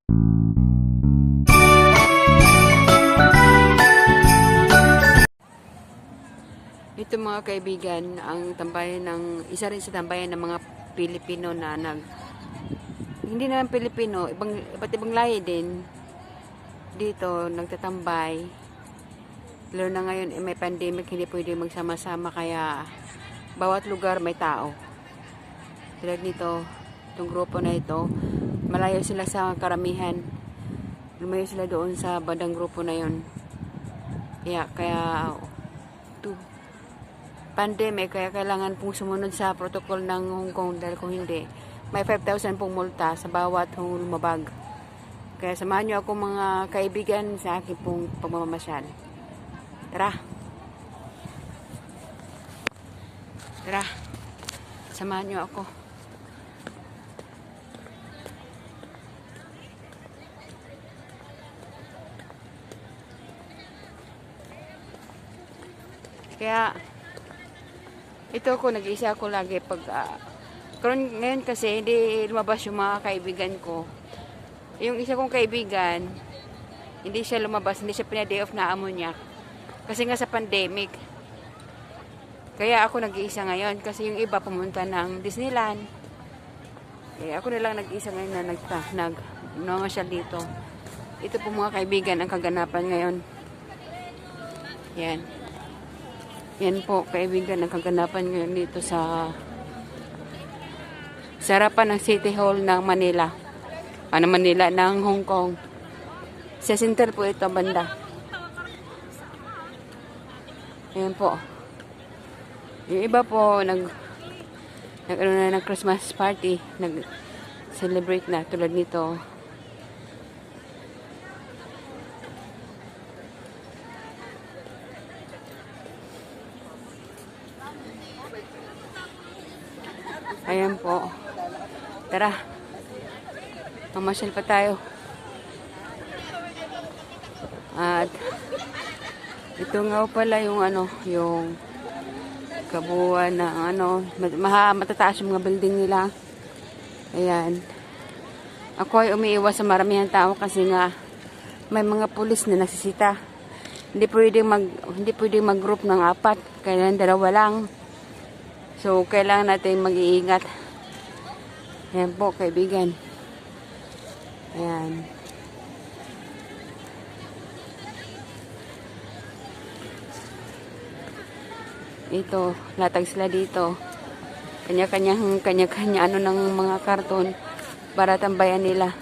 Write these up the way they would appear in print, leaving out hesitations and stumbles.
Ito mga kaibigan, ang tambayan ng isa rin sa tambayan ng mga Pilipino na hindi na lang Pilipino, iba't ibang lahi din dito nagtatambay. Lalo na ngayon may pandemic, hindi pwede magsama-sama kaya bawat lugar may tao. Tulad nito, itong grupo na ito, malayo sila sa karamihan. Lumayo sila doon sa bandang grupo na yon. Kaya pandemic, kaya kailangan pong sumunod sa protocol ng Hong Kong dahil kung hindi, may 5,000 pong multa sa bawat lumabag. Kaya samahan nyo ako mga kaibigan sa aking pong pagmamasyal. Tara! Tara! Samahan nyo ako. Kaya ito ako, nag-iisa ako lagi pag ngayon kasi hindi lumabas yung mga kaibigan ko. Yung isa kong kaibigan, hindi siya lumabas, hindi siya pina-day off na ammonyak. Kasi nga sa pandemic. Kaya ako nag-iisa ngayon kasi yung iba pumunta ng Disneyland. Kaya ako na lang nag-iisa ngayon na namasyal dito. Ito po mga kaibigan ang kaganapan ngayon. Yan. Yan po, kaibigan, ang kaganapan ngayon dito sa harapan ng City Hall ng Manila. Manila, ng Hong Kong. Sa center po ito, banda. Yan po. Yung iba po, nag Christmas party, nag-celebrate na, tulad nito. Ayan po. Tara. Mamasyal pa tayo. At ito nga pala yung yung kabuuan ng matataas yung mga building nila. Ayan. Ako ay umiiwas sa maramihang tao kasi nga may mga pulis na nasisita. Hindi pwedeng mag-group ng 4. Kailangan 2 lang. So, kailangan natin mag-iingat. Ayan po, kaibigan. Ayan. Ito, latag sila dito. Kanya-kanya ng mga karton para tambayan nila.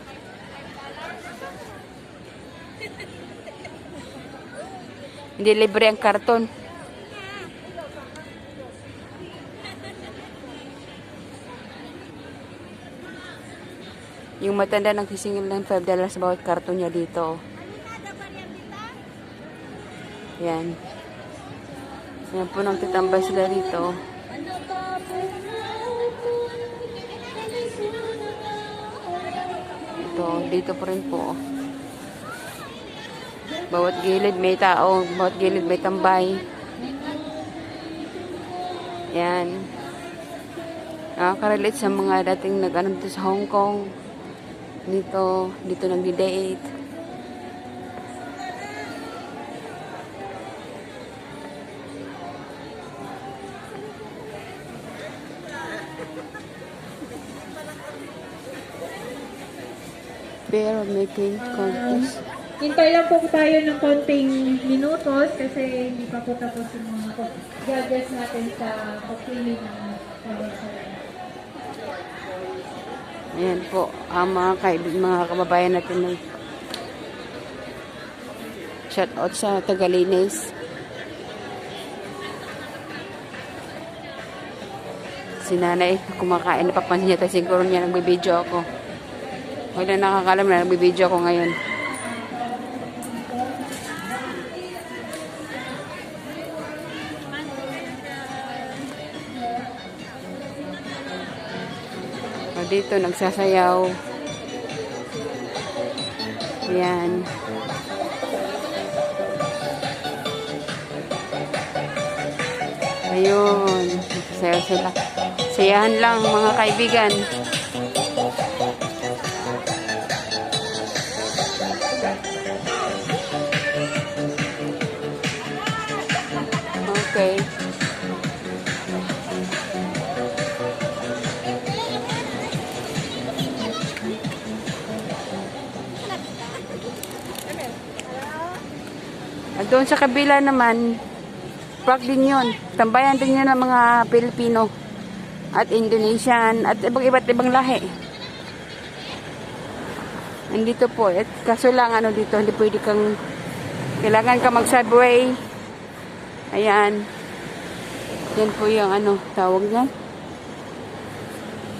Hindi libre ang karton. Yung matanda ng kisingil ng $5 bawat karton niya dito. Yan. Yan po nang tatambay sila dito. Ito, dito po rin po. Bawat gilid may tao, bawat gilid may tambay. Yan. Nakaka-relate sa mga dating nag-ano sa Hong Kong. Dito nagdi-date. Pair of making contest. Hintay lang po tayo ng konting minutos kasi hindi pa po tapos yung mga judges natin sa pagpili ng convention. Ayan po, ang mga kababayan natin shout out sa Tagalinis. Si nanay kumakain, napapansin niya tayo siguro niya nagbibideo ako. Wala nakakalam na nagbibideo ako ngayon. Dito nagsasayaw. Ayan. Ayun. Nagsasayaw sila. Sayahan lang mga kaibigan. Okay. At doon sa kabila naman, park din yun. Tambayan din yun ng mga Pilipino at Indonesian at iba't ibang lahi. Nandito po. At kaso lang ano dito, hindi pwede kang, kailangan ka mag-subway. Ayan. Yan po yung ano, tawag niyan.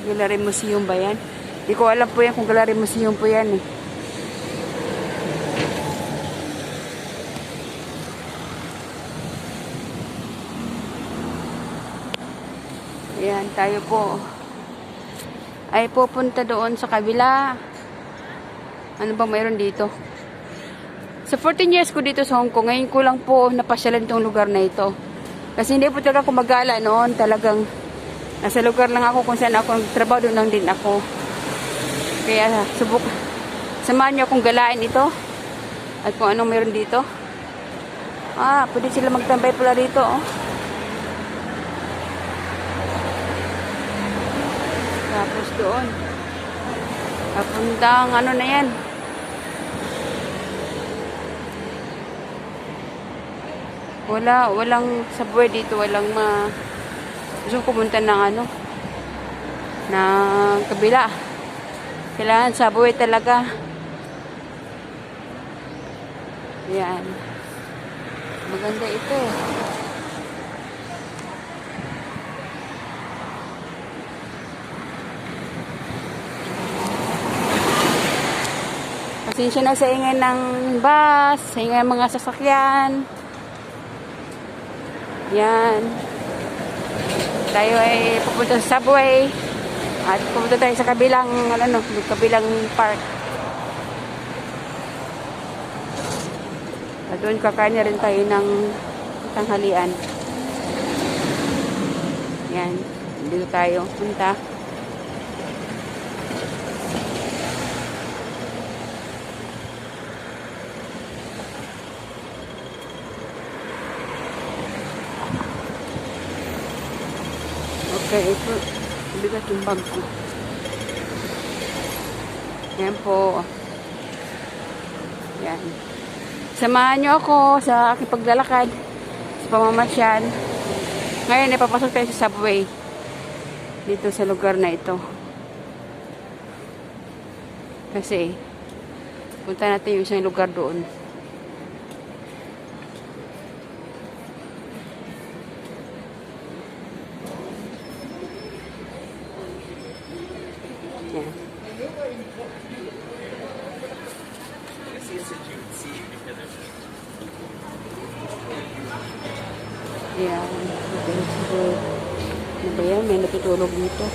Gallery Museum ba yan? Hindi ko alam po yan kung Gallery Museum po yan eh. Ayan, tayo po ay pupunta doon sa kabila. Ano ba mayroon dito? Sa 14 years ko dito sa Hong Kong, ngayon ko lang po napasyalan itong lugar na ito. Kasi hindi po talaga ako magala noon. Talagang nasa lugar lang ako kung saan ako nagtrabaho, doon lang din ako. Kaya samahan niyo akong galain ito. At kung anong mayroon dito. Ah, pwede sila magtambay pala dito, oh. Tapos doon. Papuntang ano na yan. Walang subway dito. Walang gusto ko pumunta ng ano. Ng kabila. Kailangan subway talaga. Yan. Maganda ito eh. Pasensya na sa ingay ng bus, sa ingay ng mga sasakyan. Yan. Tayo ay pupunta sa subway. At pupunta tayo sa kabilang, kabilang park. At doon kakain na rin tayo ng tanghalian. Yan. Dito tayo punta. Okay, ito. Bigat yung bag ko. Yan po. Yan. Samahan nyo ako sa aking paglalakad sa pamamasyal. Ngayon, ipapasok tayo sa subway. Dito sa lugar na ito. Kasi, punta natin yung isang lugar doon. Yan. Yan. Ano ba yan? May natutulog dito.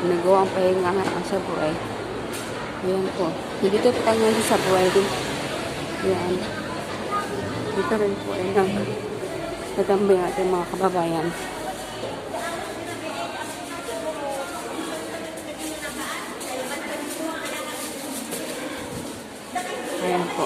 Nagawa ang pahinga ang subway. Ayan po. Dito po tayo sa subway din. Ayan. Dito rin po ay nagtatambay natin mga kababayan. Ayan po.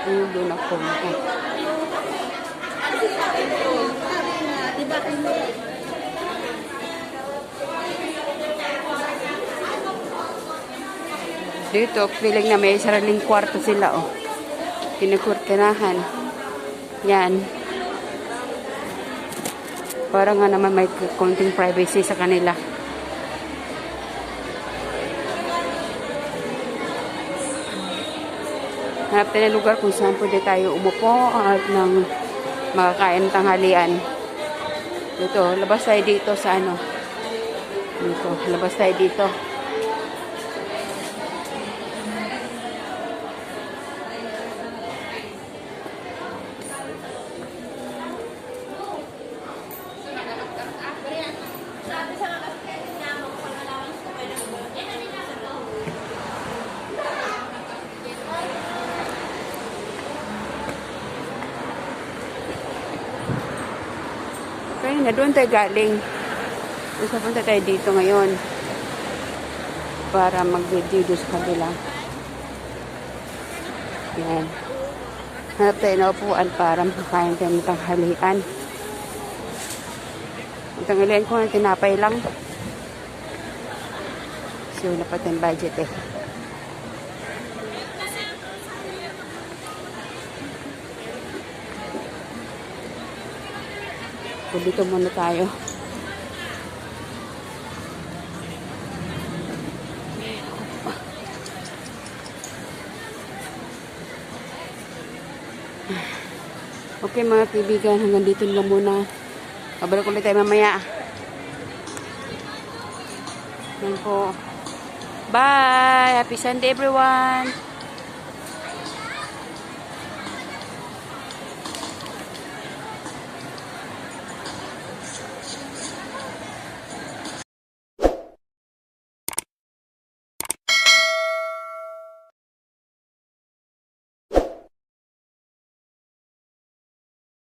Ayun doon ako. Dito, feeling na may sariling kwarto sila, oh. Kinukurtinahan. Yan. Parang nga naman may konting privacy sa kanila. Hanap tayo ng lugar kung saan pwede tayo umupo at ng makakain tanghalian. Dito, labas tayo dito sa ano. Dito, labas tayo dito. kanina, doon tayo galing. Tapos napunta tayo dito ngayon. Para mag-video doon sa kabila. Yan. Hanap tayo na upuan para makakain tayo ng tanghalian. Ang tanghalian ko ng tinapay lang. So, dapat yung budget eh. So, dito muna tayo. Okay mga kaibigan, hanggang dito lang muna. Babalik ulit tayo mamaya. Yan po. Bye! Happy Sunday everyone!